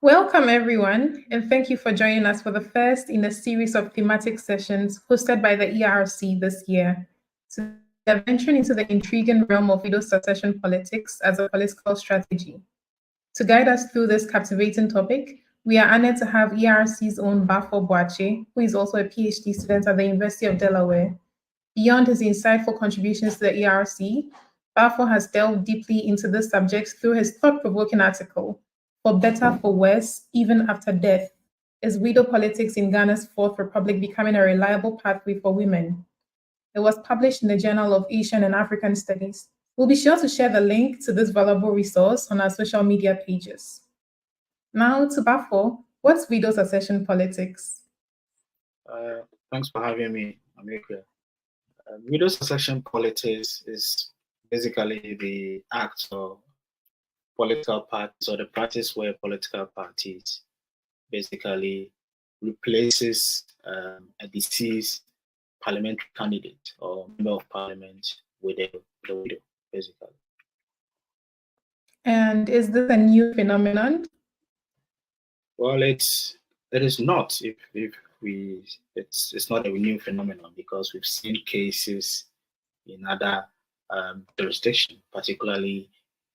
Welcome, everyone, and thank you for joining us for the first in a series of thematic sessions hosted by the ERRC this year. Today, we are venturing into the intriguing realm of widow succession politics as a political strategy. To guide us through this captivating topic, we are honored to have ERRC's own Bafo Boache, who is also a PhD student at the University of Delaware. Beyond his insightful contributions to the ERC, Bafo has delved deeply into this subject through his thought-provoking article, For Better, for Worse, Even After Death, Is Widow Politics in Ghana's Fourth Republic Becoming a Reliable Pathway for Women? It was published in the Journal of Asian and African Studies. We'll be sure to share the link to this valuable resource on our social media pages. Now to Bafo, what's widow succession politics? Thanks for having me, America. Widow succession politics is basically the act of political parties or the practice where political parties basically replaces a deceased parliamentary candidate or member of parliament with a widow, basically. And is this a new phenomenon? Well, it is not. It's not a new phenomenon because we've seen cases in other jurisdictions, particularly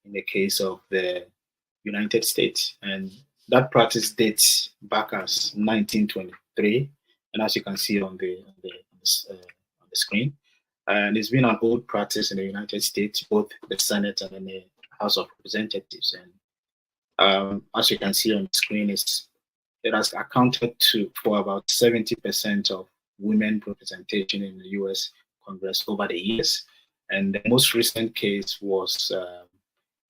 in the case of the United States, and that practice dates back as 1923, and as you can see on the screen, and it's been an old practice in the United States, both the Senate and in the House of Representatives, and as you can see on the screen, it has accounted for about 70% of women representation in the U.S. Congress over the years. And the most recent case was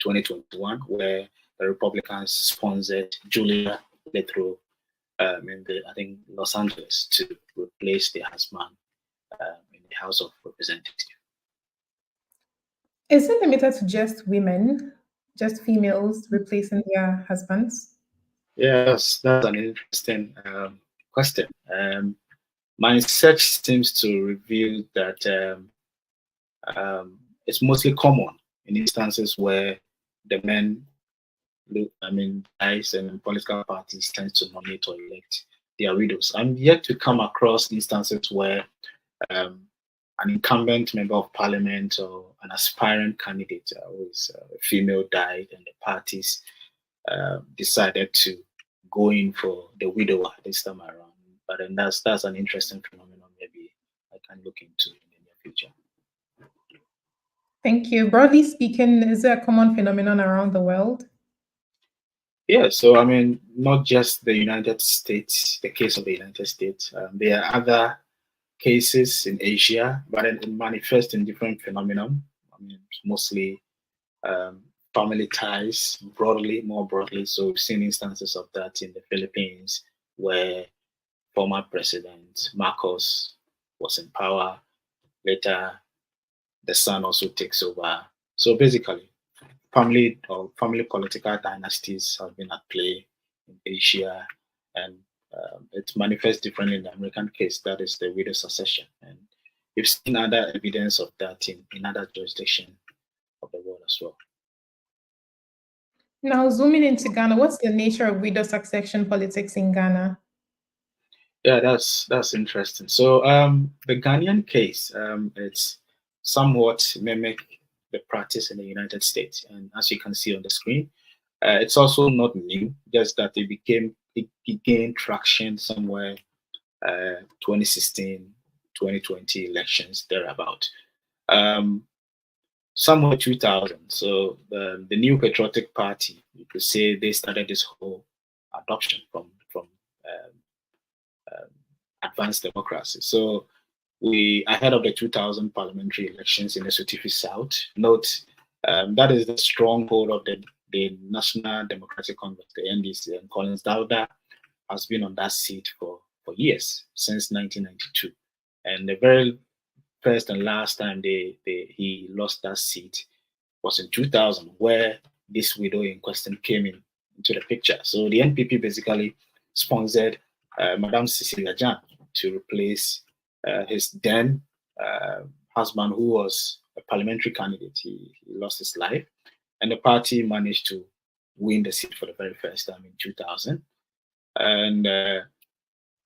2021, where the Republicans sponsored Julia Lethrow in Los Angeles to replace the husband in the House of Representatives. Is it limited to just women, just females replacing their husbands? Yes, that's an interesting question. My research seems to reveal that it's mostly common in instances where the men, guys and political parties tend to nominate or elect their widows. I'm yet to come across instances where an incumbent member of parliament or an aspiring candidate who is a female died and the parties decided to go in for the widower this time around. But then that's an interesting phenomenon. Maybe I can look into in the near future. Thank you. Broadly speaking, is it a common phenomenon around the world? Yeah, so not just the United States, the case of the United States. There are other cases in Asia, but it manifests in different phenomena. Mostly family ties, more broadly. So we've seen instances of that in the Philippines, where former President Marcos was in power. Later, the son also takes over. So basically, family political dynasties have been at play in Asia, and it manifests differently in the American case. That is the widow succession, and we've seen other evidence of that in other jurisdictions of the world as well. Now, zooming into Ghana, what's the nature of widow succession politics in Ghana? Yeah, that's interesting. So the Ghanaian case, it's somewhat mimic the practice in the United States, and as you can see on the screen, it's also not new. Just that it gained traction somewhere 2016, 2020 elections thereabout. Somewhere 2000. So the New Patriotic Party, you could say, they started this whole adoption from advanced democracy. So ahead of the 2000 parliamentary elections in the Sotifi South, note that is the stronghold of the National Democratic Congress, the NDC, and Collins Dauda has been on that seat for years, since 1992. And the very first and last time he lost that seat was in 2000, where this widow in question came into the picture. So the NPP basically sponsored Madame Cecilia Jan to replace his then husband, who was a parliamentary candidate. He lost his life, and the party managed to win the seat for the very first time in 2000. And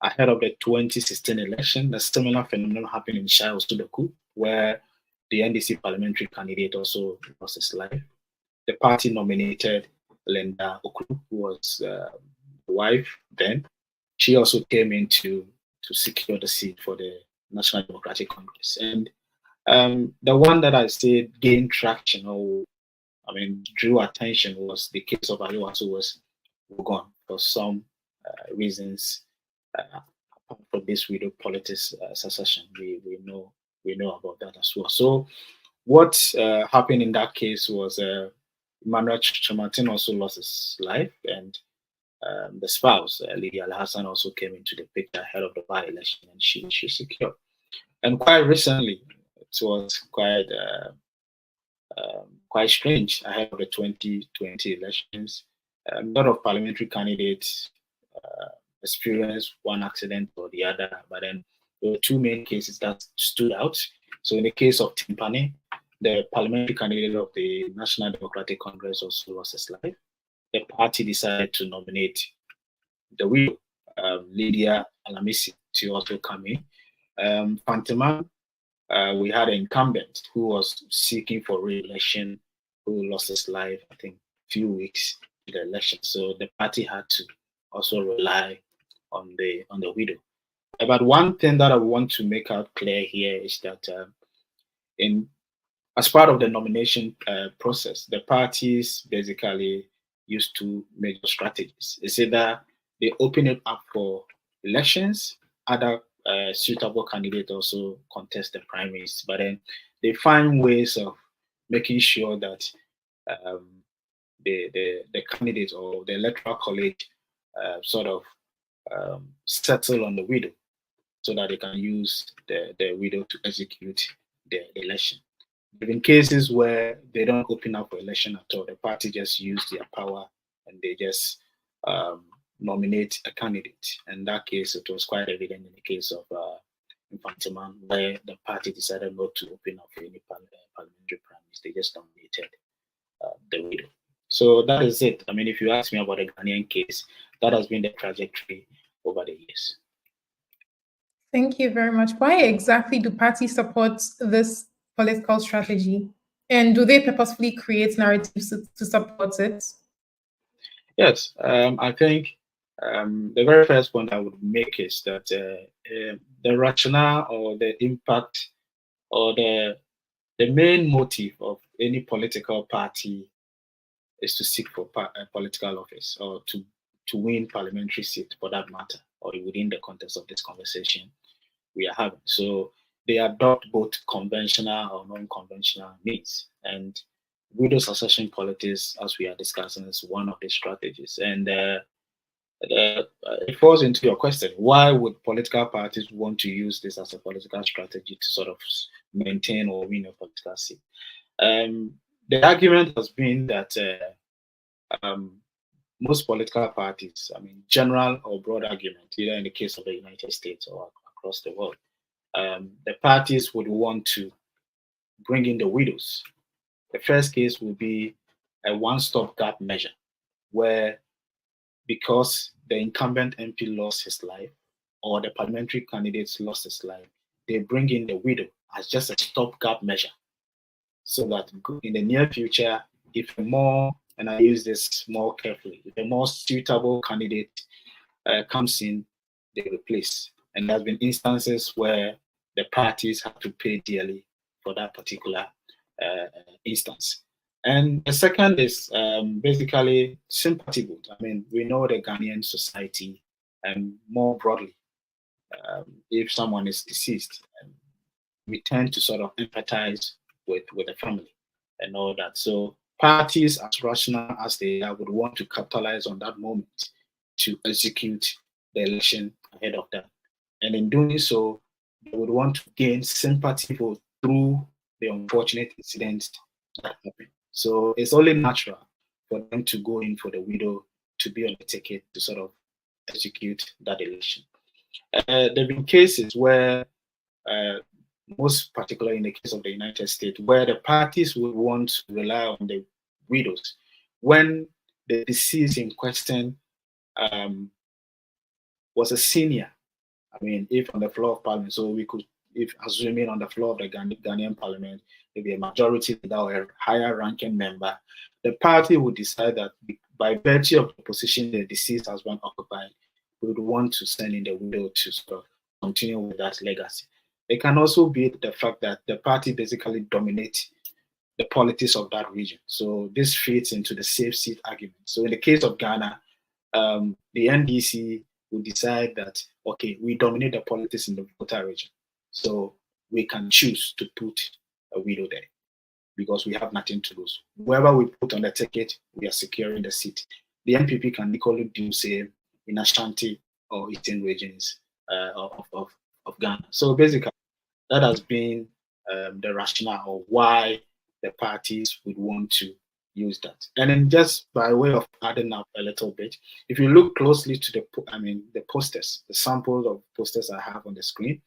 ahead of the 2016 election, a similar phenomenon happened in Shai Osudoku, where the NDC parliamentary candidate also lost his life. The party nominated Linda Okulu, who was the wife then. She also came in to secure the seat for the National Democratic Congress. And the one that I said gained traction, or drew attention, was the case of Ayowasu, who was gone for some reasons. Apart from this widow politics succession, we know about that as well. So what happened in that case was Emmanuel Chamatin also lost his life, and the spouse, Lydia Al-Hassan, also came into the picture ahead of the by-election, and she secured. And quite recently, it was quite strange ahead of the 2020 elections. A lot of parliamentary candidates experienced one accident or the other, but then there were two main cases that stood out. So in the case of Timpani, the parliamentary candidate of the National Democratic Congress also lost his life. The party decided to nominate the widow, Lydia Alamisi, to also come in. Fantiman, we had an incumbent who was seeking for re-election, who lost his life, I think, a few weeks to the election. So the party had to also rely on the widow. But one thing that I want to make out clear here is that as part of the nomination process, the parties basically use two major strategies. It's either they open it up for elections, other suitable candidates also contest the primaries, but then they find ways of making sure that the candidate or the electoral college sort of settle on the widow, so that they can use the widow to execute the election. But in cases where they don't open up for election at all, the party just use their power and they just nominate a candidate. In that case, it was quite evident in the case of Infantiman, where the party decided not to open up for any parliamentary primaries. They just nominated the widow. So that is it. I mean, if you ask me about the Ghanaian case, that has been the trajectory over the years. Thank you very much. Why exactly do parties support this political strategy? And do they purposefully create narratives to support it? Yes, I think the very first point I would make is that the rationale or the impact or the main motive of any political party is to seek for political office or to win parliamentary seat, for that matter, or within the context of this conversation we are having. So they adopt both conventional or non-conventional means. And widow succession politics, as we are discussing, is one of the strategies. And it falls into your question: why would political parties want to use this as a political strategy to sort of maintain or win a political seat? The argument has been that most political parties, I mean, general or broad argument, either in the case of the United States or across the world, the parties would want to bring in the widows. The first case will be a one-stop gap measure, where because the incumbent MP lost his life or the parliamentary candidates lost his life, they bring in the widow as just a stopgap measure, so that in the near future, if a more, and I use this more carefully, if a more suitable candidate comes in, they replace. And there have been instances where the parties have to pay dearly for that particular instance. And the second is basically sympathy vote. I mean, we know the Ghanaian society, and more broadly, if someone is deceased, we tend to sort of empathize with the family and all that. So parties, as rational as they are, would want to capitalize on that moment to execute the election ahead of them. And in doing so, they would want to gain sympathy vote through the unfortunate incidents that happened. So it's only natural for them to go in for the widow to be on the ticket to sort of execute that election. There have been cases where, most particularly in the case of the United States, where the parties would want to rely on the widows when the deceased in question was a senior. I mean, if on the floor of parliament, so we could, if assuming on the floor of the Ghanaian parliament, maybe a majority without a higher ranking member, the party would decide that by virtue of the position the deceased husband occupied, we would want to send in the widow to sort of continue with that legacy. It can also be the fact that the party basically dominates the politics of that region. So this fits into the safe seat argument. So in the case of Ghana, the NDC will decide that, okay, we dominate the politics in the Volta region. So we can choose to put a widow there because we have nothing to lose. Whoever we put on the ticket, we are securing the seat. The NPP can equally do same in Ashanti or Eastern regions of Ghana. So basically, that has been the rationale of why the parties would want to use that. And then just by way of adding up a little bit, if you look closely to the posters, the samples of posters I have on the screen,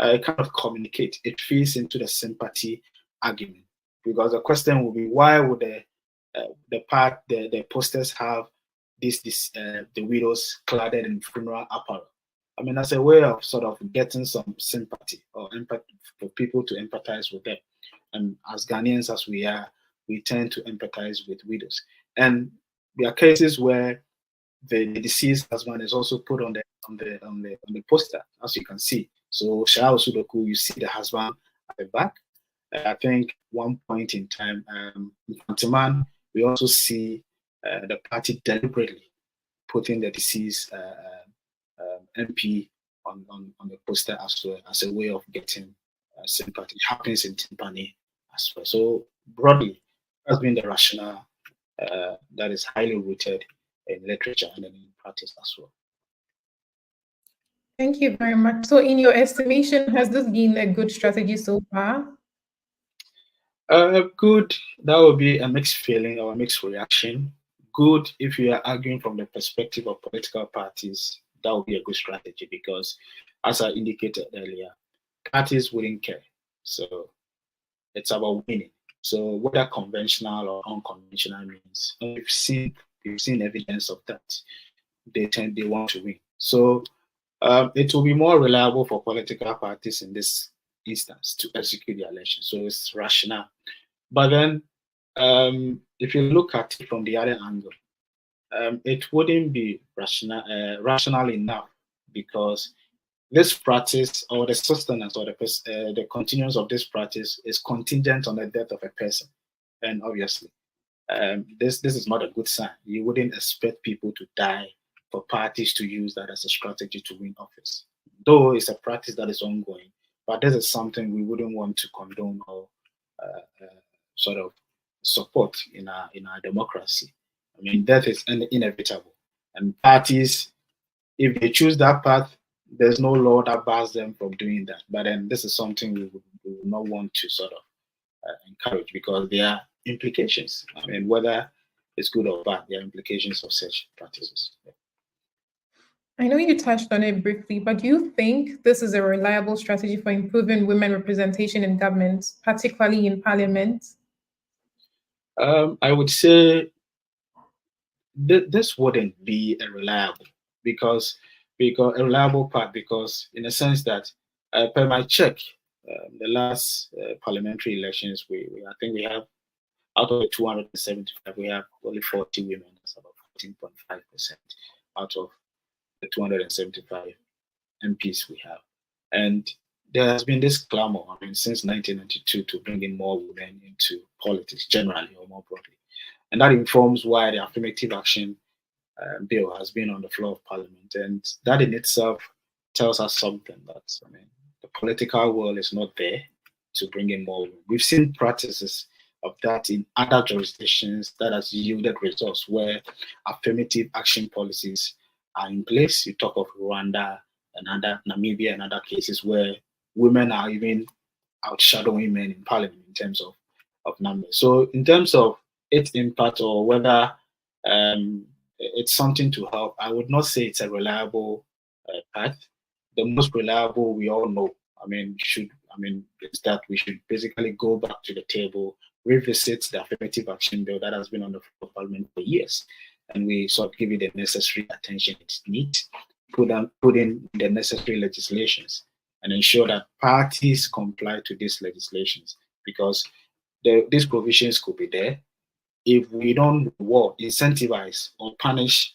it kind of communicate. It feeds into the sympathy argument because the question will be, why would the posters have the widows cladded in funeral apparel? I mean, as a way of sort of getting some sympathy or empathy for people to empathize with them. And as Ghanaians as we are, we tend to empathize with widows. And there are cases where the deceased husband is also put on the poster, as you can see. So Shao Sudoku, you see the husband at the back. I think one point in time, in Fantiman, we also see the party deliberately putting the deceased MP on the poster as a way of getting sympathy. It happens in Timpani as well. So broadly, that's been the rationale that is highly rooted in literature and in practice as well. Thank you very much. So in your estimation, has this been a good strategy so far? Good, that would be a mixed feeling or a mixed reaction. Good if you are arguing from the perspective of political parties, that would be a good strategy because, as I indicated earlier, parties wouldn't care. So it's about winning. So whether conventional or unconventional means, we've seen evidence of that. They want to win. So it will be more reliable for political parties in this instance to execute the election. So it's rational. But then, if you look at it from the other angle, it wouldn't be rational enough because this practice or the sustenance or the continuance of this practice is contingent on the death of a person. And obviously, this is not a good sign. You wouldn't expect people to die for parties to use that as a strategy to win office. Though it's a practice that is ongoing, but this is something we wouldn't want to condone or sort of support in our democracy. I mean, death is inevitable, and parties, if they choose that path, there's no law that bars them from doing that. But then this is something we would not want to sort of encourage because there are implications. I mean, whether it's good or bad, there are implications of such practices. Yeah. I know you touched on it briefly, but do you think this is a reliable strategy for improving women representation in government, particularly in parliament? I would say this wouldn't be a reliable because a reliable part because in a sense that per my check, the last parliamentary elections, I think we have out of the 275, we have only 40 women. That's about 14.5% out of the 275 MPs we have. And there has been this clamor, I mean, since 1992 to bring in more women into politics generally or more broadly. And that informs why the affirmative action bill has been on the floor of parliament. And that in itself tells us something that, I mean, the political will is not there to bring in more women. We've seen practices of that in other jurisdictions that has yielded results where affirmative action policies are in place. You talk of Rwanda and Namibia and other cases where women are even outshadowing men in parliament in terms of numbers. So in terms of its impact or whether it's something to help, I would not say it's a reliable path. The most reliable we all know, is that we should basically go back to the table, revisit the affirmative action bill that has been on the floor of parliament for years, and we sort of give it the necessary attention it needs, put in the necessary legislations, and ensure that parties comply to these legislations, because these provisions could be there. If we don't reward, incentivize, or punish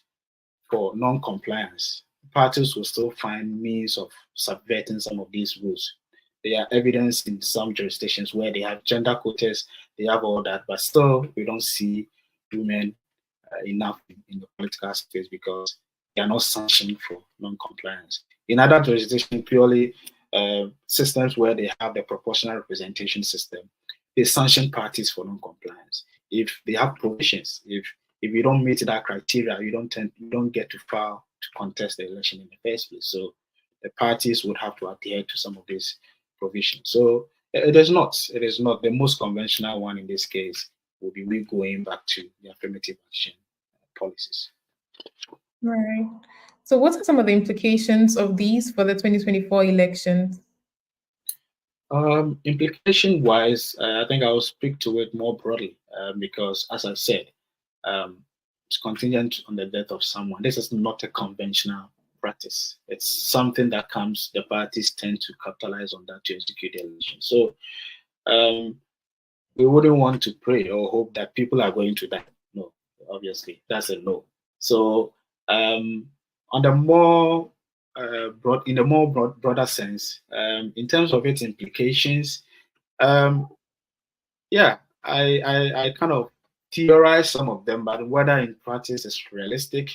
for non-compliance, parties will still find means of subverting some of these rules. There are evidence in some jurisdictions where they have gender quotas, they have all that, but still we don't see women enough in the political space because they are not sanctioned for non-compliance. In other jurisdictions, purely systems where they have the proportional representation system, they sanction parties for non-compliance. If they have provisions, if you don't meet that criteria, you don't get to file to contest the election in the first place. So the parties would have to adhere to some of these provisions. So it is not the most conventional one in this case. Will be we going back to the affirmative action policies. Right. So what are some of the implications of these for the 2024 elections? Implication-wise, I think I will speak to it more broadly because, as I said, it's contingent on the death of someone. This is not a conventional practice. It's something that the parties tend to capitalize on that to execute the election. So we wouldn't want to pray or hope that people are going to die. No, obviously, that's a no. So on the more broader sense, in terms of its implications, yeah, I kind of theorize some of them, but whether in practice is realistic,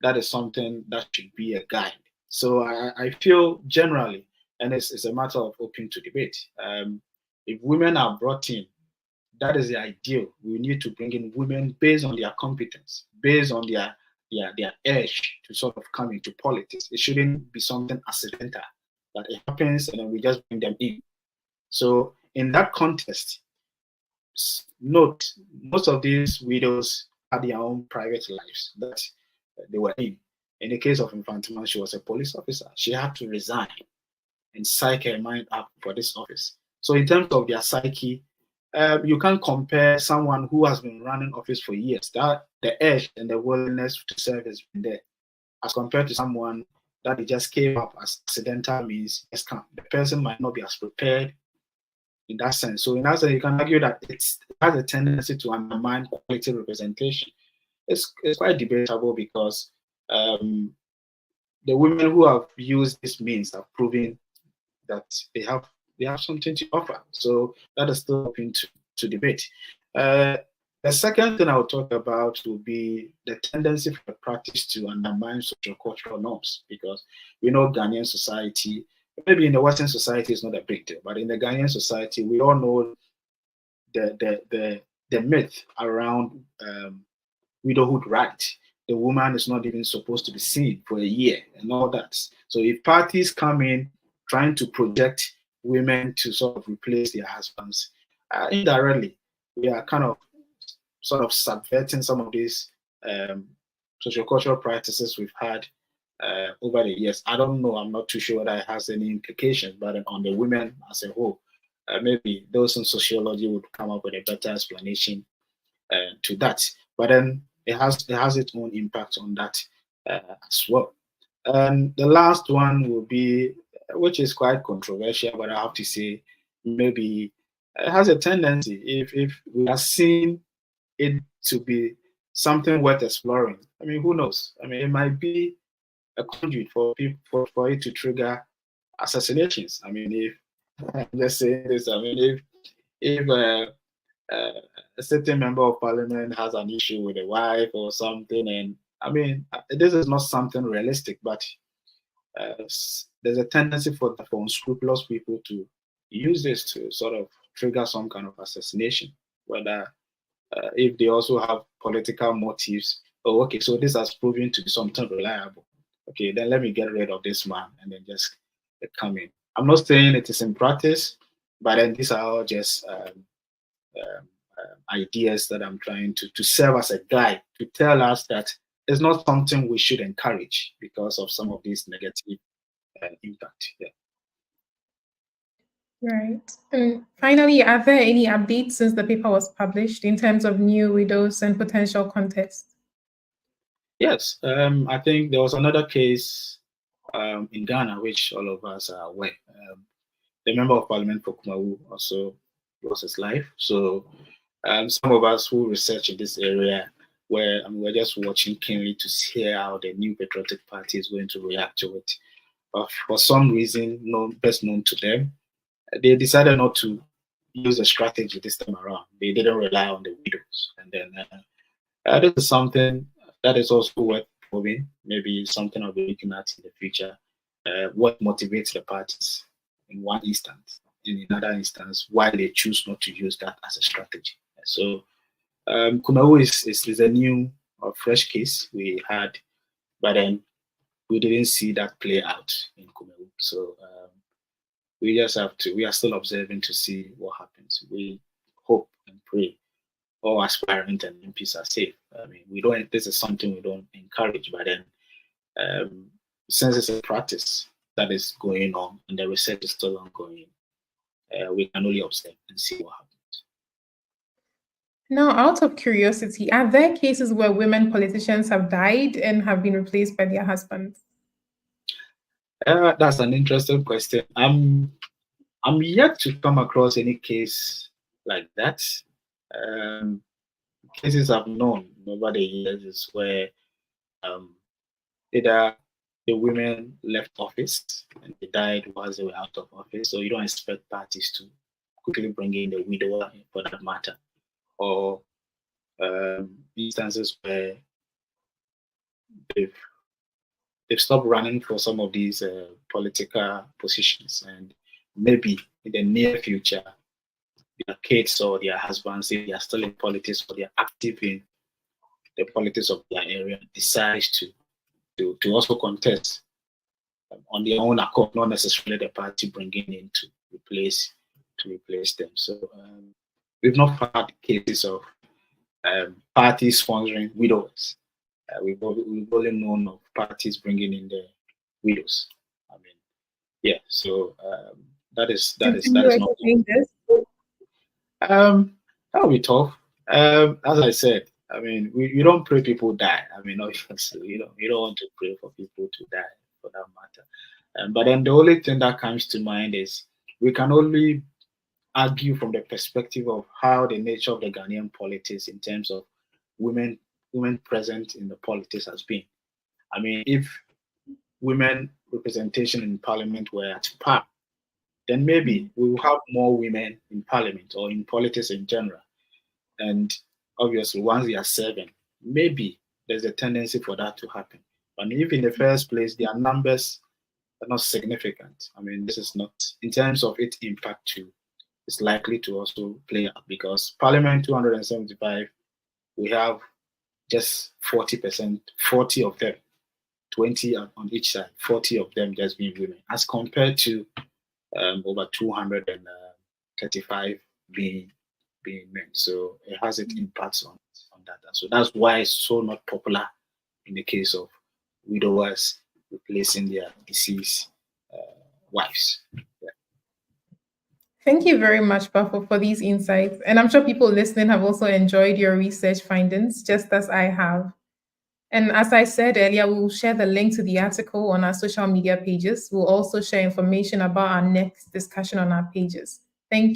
that is something that should be a guide. So I feel generally, and it's a matter of open to debate. If women are brought in, that is the ideal. We need to bring in women based on their competence, based on their edge to sort of come into politics. It shouldn't be something accidental that it happens and then we just bring them in. So in that context, note, most of these widows had their own private lives that they were in. In the case of Infantima, she was a police officer. She had to resign and psych her mind up for this office. So in terms of their psyche, you can't compare someone who has been running office for years, that the edge and the willingness to serve has been there, as compared to someone that it just came up as accidental means. The person might not be as prepared in that sense. So in that sense, you can argue that it has a tendency to undermine quality representation. It's quite debatable because the women who have used this means have proven that they have something to offer. So that is still open to debate. The second thing I will talk about will be the tendency for the practice to undermine social cultural norms, because we know Ghanaian society, maybe in the Western society it's not a big deal, but in the Ghanaian society, we all know the myth around widowhood right. The woman is not even supposed to be seen for a year and all that. So if parties come in trying to project women to sort of replace their husbands, indirectly, we are kind of sort of subverting some of these sociocultural practices we've had over the years. I don't know, I'm not too sure whether it has any implications, but on the women as a whole, maybe those in sociology would come up with a better explanation to that. But then it has its own impact on that as well. And the last one will be, which is quite controversial, but I have to say, maybe it has a tendency, if we are seeing it to be something worth exploring. I mean, who knows? I mean, it might be a conduit for people for it to trigger assassinations. I mean, if I'm just saying this, I mean, if a certain member of parliament has an issue with a wife or something, and I mean, this is not something realistic, but there's a tendency for unscrupulous people to use this to sort of trigger some kind of assassination, whether if they also have political motives. Oh, okay, so this has proven to be something reliable. Okay, then let me get rid of this man and then just come in. I'm not saying it is in practice, but then these are all just ideas that I'm trying to serve as a guide to tell us that it's not something we should encourage because of some of these negative impact. Yeah. Right. And finally, are there any updates since the paper was published in terms of new widows and potential contests? Yes, I think there was another case in Ghana, which all of us are aware. The member of parliament for Kumawu also lost his life. So some of us who research in this area, we're just watching keenly to see how the new patriotic party is going to react to it. But for some reason, best known to them, they decided not to use the strategy this time around. They didn't rely on the widows. And then this is something that is also worth probing, maybe something I'll be looking at in the future. What motivates the parties in one instance, in another instance, why they choose not to use that as a strategy. So Kumawu is a new or fresh case we had, but then we didn't see that play out in Kumawu. So we just have to, we are still observing to see what happens. We hope and pray all aspirant and MPs are safe. I mean, this is something we don't encourage, but then since it's a practice that is going on and the research is still ongoing, we can only observe and see what happens. Now, out of curiosity, are there cases where women politicians have died and have been replaced by their husbands? That's an interesting question. I'm yet to come across any case like that. Cases I've known over the years is where either the women left office and they died whilst they were out of office, so you don't expect parties to quickly bring in the widower for that matter, or instances where they've stopped running for some of these political positions, and maybe in the near future, their kids or their husbands, if they are still in politics or they are active in the politics of their area, decides to also contest on their own accord, not necessarily the party bringing in to replace them. So we've not had cases of parties sponsoring widows. We've only known of parties bringing in the widows. I mean, yeah. So that is not. That will be tough. As I said, I mean, you don't pray people die. I mean, obviously, you don't want to pray for people to die, for that matter. But then the only thing that comes to mind is we can only argue from the perspective of how the nature of the Ghanaian politics in terms of women present in the politics has been. I mean, if women representation in parliament were at par, then maybe we will have more women in parliament or in politics in general. And obviously, once they are serving, maybe there's a tendency for that to happen. But if in the first place their numbers are not significant, I mean, this is not, in terms of its impact too, it's likely to also play out, because Parliament 275, we have just 40%, 40 of them, 20 on each side, 40 of them just being women, as compared to over 235 being men. So it has its impacts on that. So that's why it's so not popular in the case of widowers replacing their deceased wives. Yeah. Thank you very much, Bafo, for these insights. And I'm sure people listening have also enjoyed your research findings, just as I have. And as I said earlier, we will share the link to the article on our social media pages. We'll also share information about our next discussion on our pages. Thank you.